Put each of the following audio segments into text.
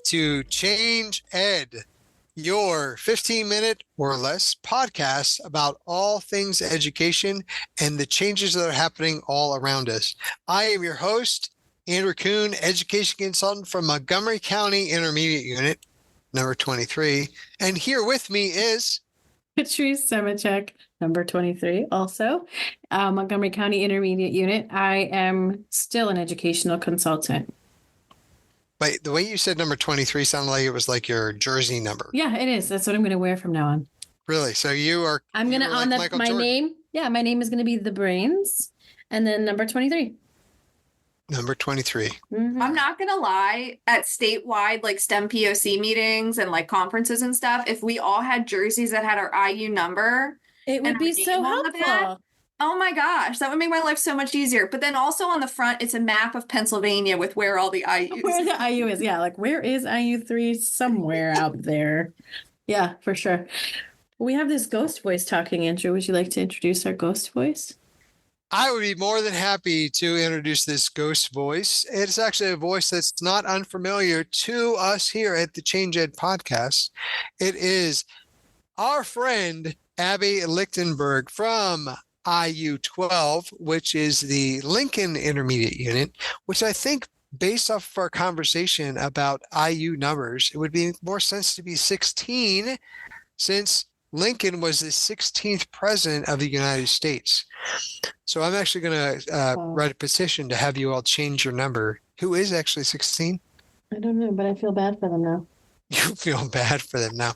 to Change Ed, your 15-minute or less podcast about all things education and the changes that are happening all around us. I am your host, Andrew Kuhn, education consultant from Montgomery County Intermediate Unit, number 23. And here with me is Patrice number 23, also Montgomery County Intermediate Unit. I am still an educational consultant. But the way you said number 23 sounded like it was like your jersey number. Yeah, it is. That's what I'm going to wear from now on. Really? So you are. I'm going to on like my Jordan. Name. Yeah, my name is going to be The Brains, and then number 23. Number 23. Mm-hmm. I'm not going to lie, at statewide like STEM POC meetings and like conferences and stuff, if we all had jerseys that had our IU number, it would be so helpful. Oh my gosh, that would make my life so much easier. But then also on the front, it's a map of Pennsylvania with where all the IUs. Where the IU is, yeah. Like, where is IU3? Somewhere out there. Yeah, for sure. We have this ghost voice talking, Andrew. Would you like to introduce our ghost voice? I would be more than happy to introduce this ghost voice. It's actually a voice that's not unfamiliar to us here at the Change Ed podcast. It is our friend, Abbey Lichtenberg from IU12, which is the Lincoln Intermediate Unit, which I think based off of our conversation about IU numbers, it would be more sense to be 16 since Lincoln was the 16th president of the United States. So I'm actually going to write a petition to have you all change your number. Who is actually 16? I don't know, but I feel bad for them now. You feel bad for them now.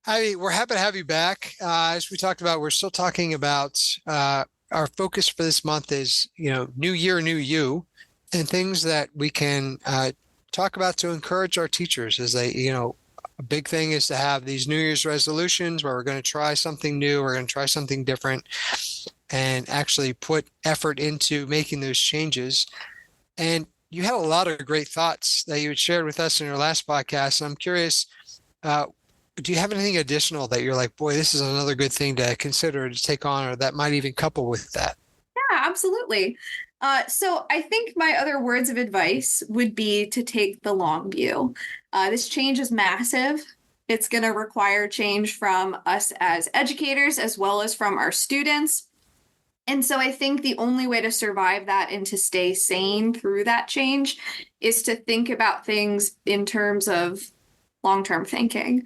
I mean, we're happy to have you back. As we talked about, we're still talking about our focus for this month is, new year, new you, and things that we can talk about to encourage our teachers as they, a big thing is to have these New Year's resolutions where we're going to try something new, we're going to try something different, and actually put effort into making those changes. And you had a lot of great thoughts that you had shared with us in your last podcast. I'm curious, do you have anything additional that you're like, boy, this is another good thing to consider to take on, or that might even couple with that? Yeah, absolutely. So I think my other words of advice would be to take the long view. This change is massive. It's going to require change from us as educators as well as from our students. And so I think the only way to survive that and to stay sane through that change is to think about things in terms of long-term thinking,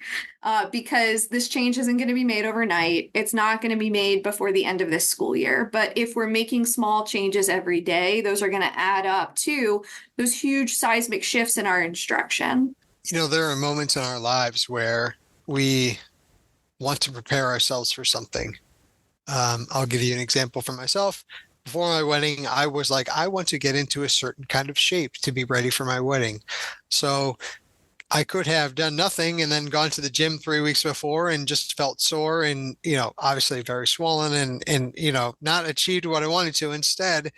because this change isn't going to be made overnight. It's not going to be made before the end of this school year. But if we're making small changes every day, those are going to add up to those huge seismic shifts in our instruction. There are moments in our lives where we want to prepare ourselves for something. I'll give you an example for myself. Before my wedding, I was like, I want to get into a certain kind of shape to be ready for my wedding. So I could have done nothing and then gone to the gym 3 weeks before and just felt sore and, obviously very swollen and not achieved what I wanted to. Instead,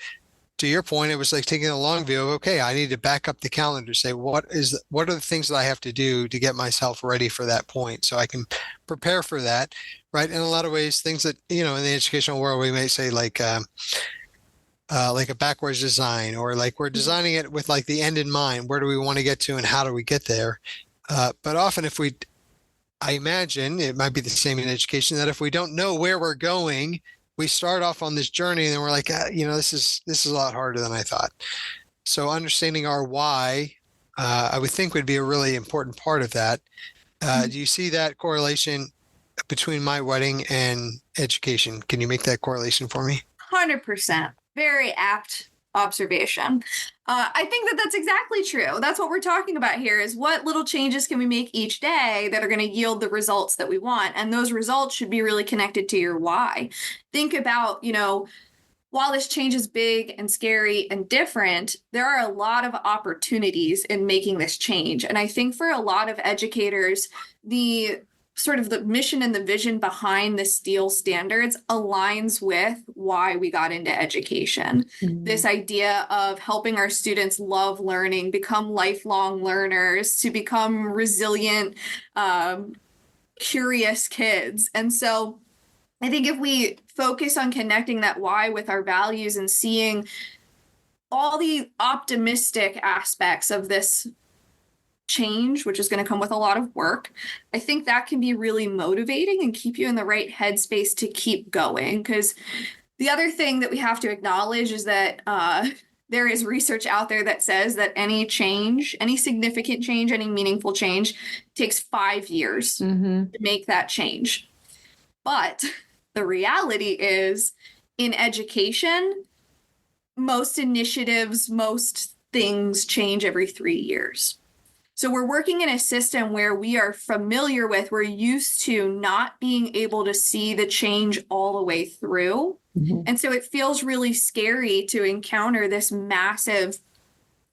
to your point, it was like taking a long view of, okay, I need to back up the calendar, say, what are the things that I have to do to get myself ready for that point so I can prepare for that, right? In a lot of ways, things that, in the educational world, we may say like a backwards design, or like we're designing it with like the end in mind. Where do we want to get to and how do we get there? But often I imagine it might be the same in education, that if we don't know where we're going, we start off on this journey and then we're like, this is a lot harder than I thought. So understanding our why, I would think would be a really important part of that. Do you see that correlation between my wedding and education? Can you make that correlation for me? 100%. Very apt observation. I think that that's exactly true. That's what we're talking about here, is what little changes can we make each day that are going to yield the results that we want? And those results should be really connected to your why. Think about, while this change is big and scary and different, there are a lot of opportunities in making this change. And I think for a lot of educators, the sort of the mission and the vision behind the STEEL standards aligns with why we got into education. Mm-hmm. This idea of helping our students love learning, become lifelong learners, to become resilient, curious kids. And so I think if we focus on connecting that why with our values and seeing all the optimistic aspects of this change, which is going to come with a lot of work, I think that can be really motivating and keep you in the right headspace to keep going. Because the other thing that we have to acknowledge is that there is research out there that says that any change, any significant change, any meaningful change takes 5 years to make that change. But the reality is, in education, most initiatives, most things change every 3 years. So we're working in a system where we are familiar with, we're used to not being able to see the change all the way through. And so it feels really scary to encounter this massive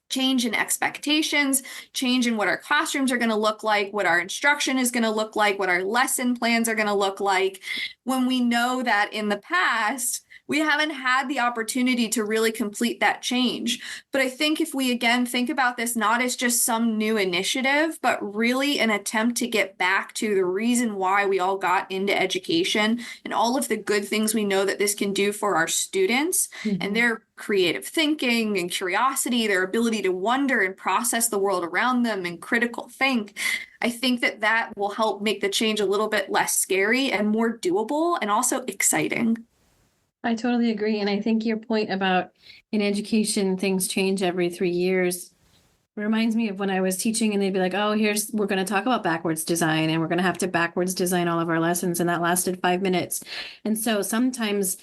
change in expectations, change in what our classrooms are going to look like, what our instruction is going to look like, what our lesson plans are going to look like, when we know that in the past, we haven't had the opportunity to really complete that change. But I think if we, again, think about this not as just some new initiative, but really an attempt to get back to the reason why we all got into education and all of the good things we know that this can do for our students and their creative thinking and curiosity, their ability to wonder and process the world around them and critical think, I think that that will help make the change a little bit less scary and more doable and also exciting. I totally agree. And I think your point about in education, things change every 3 years reminds me of when I was teaching and they'd be like, oh, we're going to talk about backwards design and we're going to have to backwards design all of our lessons. And that lasted 5 minutes. And so sometimes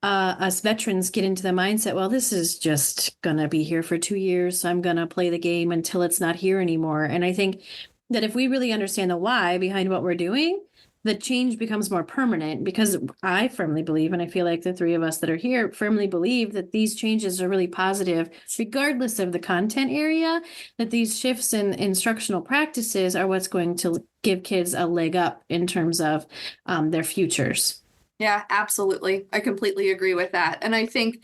us veterans get into the mindset, well, this is just going to be here for 2 years. So I'm going to play the game until it's not here anymore. And I think that if we really understand the why behind what we're doing, the change becomes more permanent, because I firmly believe, and I feel like the three of us that are here firmly believe, that these changes are really positive, regardless of the content area, that these shifts in instructional practices are what's going to give kids a leg up in terms of their futures. Yeah, absolutely. I completely agree with that. And I think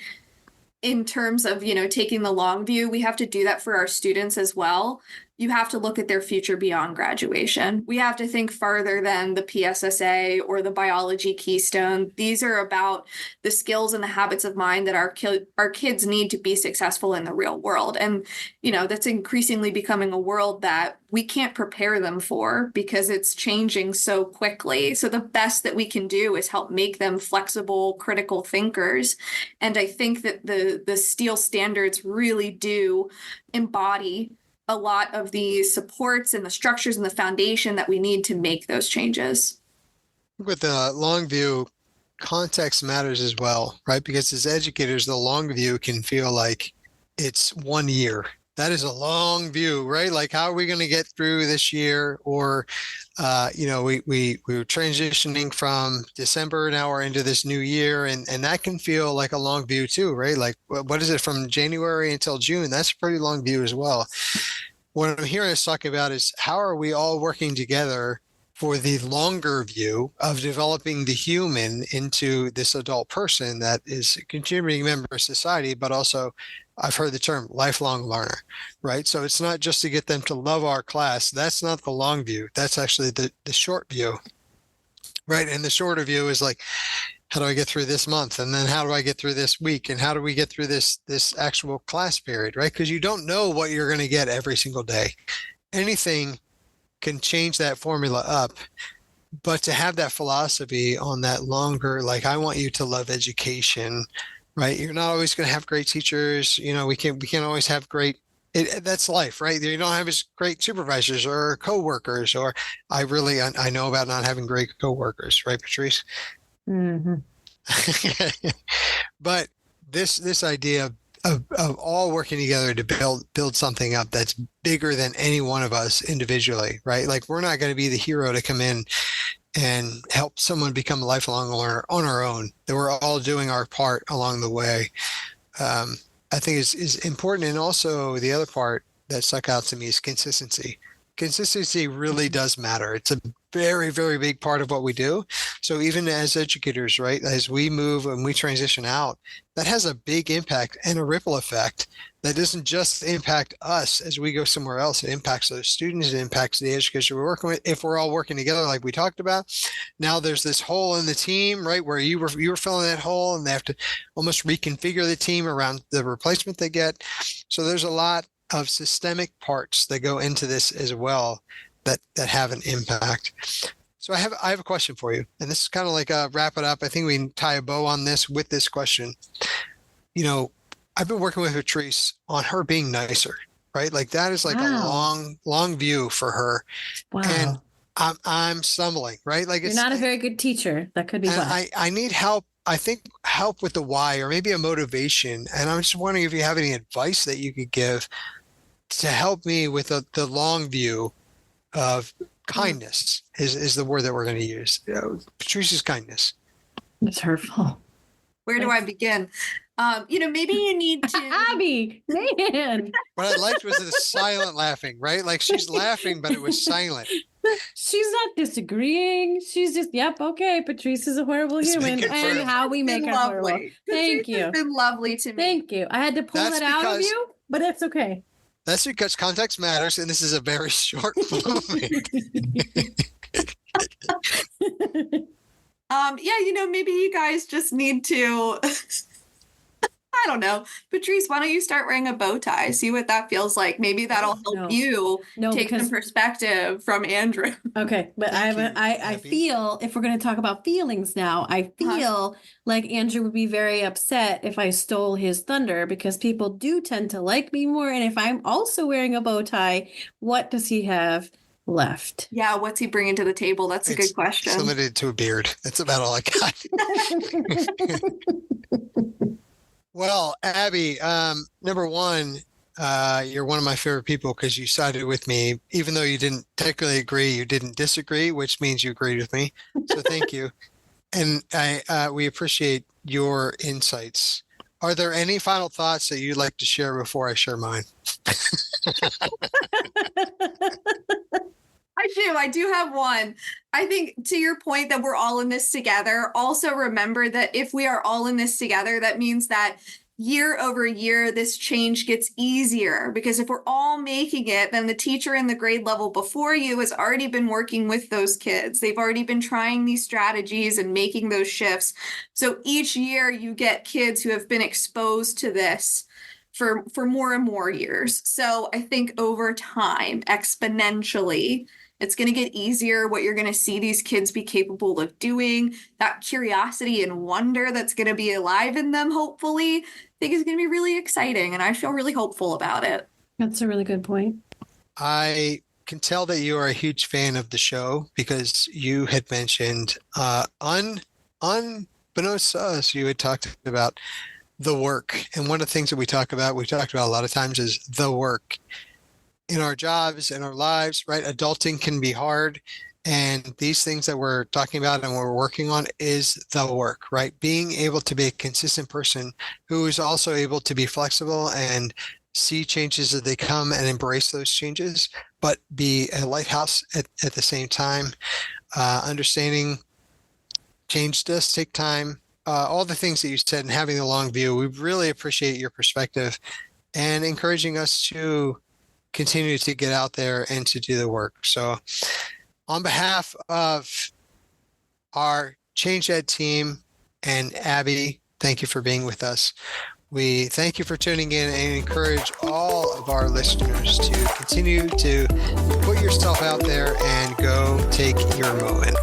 in terms of, taking the long view, we have to do that for our students as well. You have to look at their future beyond graduation. We have to think farther than the PSSA or the biology keystone. These are about the skills and the habits of mind that our kids need to be successful in the real world. And, that's increasingly becoming a world that we can't prepare them for because it's changing so quickly. So the best that we can do is help make them flexible, critical thinkers. And I think that the Steele standards really do embody a lot of the supports and the structures and the foundation that we need to make those changes. With the long view, context matters as well, right? Because as educators, the long view can feel like it's 1 year. That is a long view, right? Like, how are we going to get through this year? Or, we were transitioning from December, now we're into this new year, and that can feel like a long view too, right? Like, what is it from January until June? That's a pretty long view as well. What I'm hearing us talk about is how are we all working together for the longer view of developing the human into this adult person that is a contributing member of society, but also, I've heard the term lifelong learner, right? So it's not just to get them to love our class. That's not the long view. That's actually the short view, right? And the shorter view is like, how do I get through this month? And then how do I get through this week? And how do we get through this actual class period, right? Because you don't know what you're going to get every single day. Anything can change that formula up. But to have that philosophy on that longer, like, I want you to love education, right? You're not always going to have great teachers. We can't always have great, that's life, right? You don't have as great supervisors or coworkers, or I know about not having great coworkers, right, Patrice? Mm-hmm. But this idea of all working together to build something up that's bigger than any one of us individually, right? Like, we're not going to be the hero to come in and help someone become a lifelong learner on our own. That we're all doing our part along the way. I think is important. And also the other part that stuck out to me is consistency. Consistency really does matter. It's a very, very big part of what we do. So even as educators, right, as we move and we transition out, that has a big impact and a ripple effect that doesn't just impact us as we go somewhere else. It impacts those students. It impacts the educators we're working with. If we're all working together, like we talked about, now there's this hole in the team, right, where you were filling that hole, and they have to almost reconfigure the team around the replacement they get. So there's a lot of systemic parts that go into this as well that have an impact. So I have a question for you, and this is kind of like a wrap it up. I think we can tie a bow on this with this question. You know, I've been working with Patrice on her being nicer, right? Like that is like Wow. a long view for her, and Wow. I'm stumbling, right? Like You're it's not a very good teacher. That could be and why. I need help. I think help with the why, or maybe a motivation. And I'm just wondering if you have any advice that you could give to help me with the long view of Mm, kindness is the word that we're going to use. Patrice's kindness. It's hurtful. Where do I begin? Maybe you need to. Abby, man. What I liked was the silent laughing, right? Like she's laughing, but it was silent. She's not disagreeing. She's just, yep, okay. Patrice is a horrible It's been human. And confirmed. how we make Been her horrible. lovely. Thank Patrice has you. been lovely to me. Thank you. I had to pull That's that out of because- you, but that's okay. That's because context matters, and this is a very short moment. Maybe you guys just need to. I don't know. Patrice, why don't you start wearing a bow tie? See what that feels like. Maybe that'll help No. you No, take because some perspective from Andrew. okay, but Thank you, I Abby. feel if we're going to talk about feelings now, I feel like Andrew would be very upset if I stole his thunder because people do tend to like me more. And if I'm also wearing a bow tie, what does he have left? Yeah, what's he bringing to the table? That's a It's good question. limited to a beard. That's about all I got. Well, Abby, number one, you're one of my favorite people because you sided with me, even though you didn't technically agree, you didn't disagree, which means you agreed with me. So thank you. And we appreciate your insights. Are there any final thoughts that you'd like to share before I share mine? I do have one. I think to your point that we're all in this together, also remember that if we are all in this together, that means that year over year, this change gets easier because if we're all making it, then the teacher in the grade level before you has already been working with those kids. They've already been trying these strategies and making those shifts. So each year you get kids who have been exposed to this for more and more years. So I think over time, exponentially, it's going to get easier what you're going to see these kids be capable of doing. That curiosity and wonder that's going to be alive in them, hopefully, I think is going to be really exciting. And I feel really hopeful about it. That's a really good point. I can tell that you are a huge fan of the show because you had mentioned, unbeknownst to us, you had talked about the work. And one of the things that we've talked about a lot of times is the work. In our jobs, in our lives, right? Adulting can be hard. And these things that we're talking about and we're working on is the work, right? Being able to be a consistent person who is also able to be flexible and see changes as they come and embrace those changes, but be a lighthouse at the same time. Understanding change does take time. All the things that you said and having the long view, we really appreciate your perspective and encouraging us to continue to get out there and to do the work. So on behalf of our Change Ed team and Abby, thank you for being with us. We thank you for tuning in and encourage all of our listeners to continue to put yourself out there and go take your moment.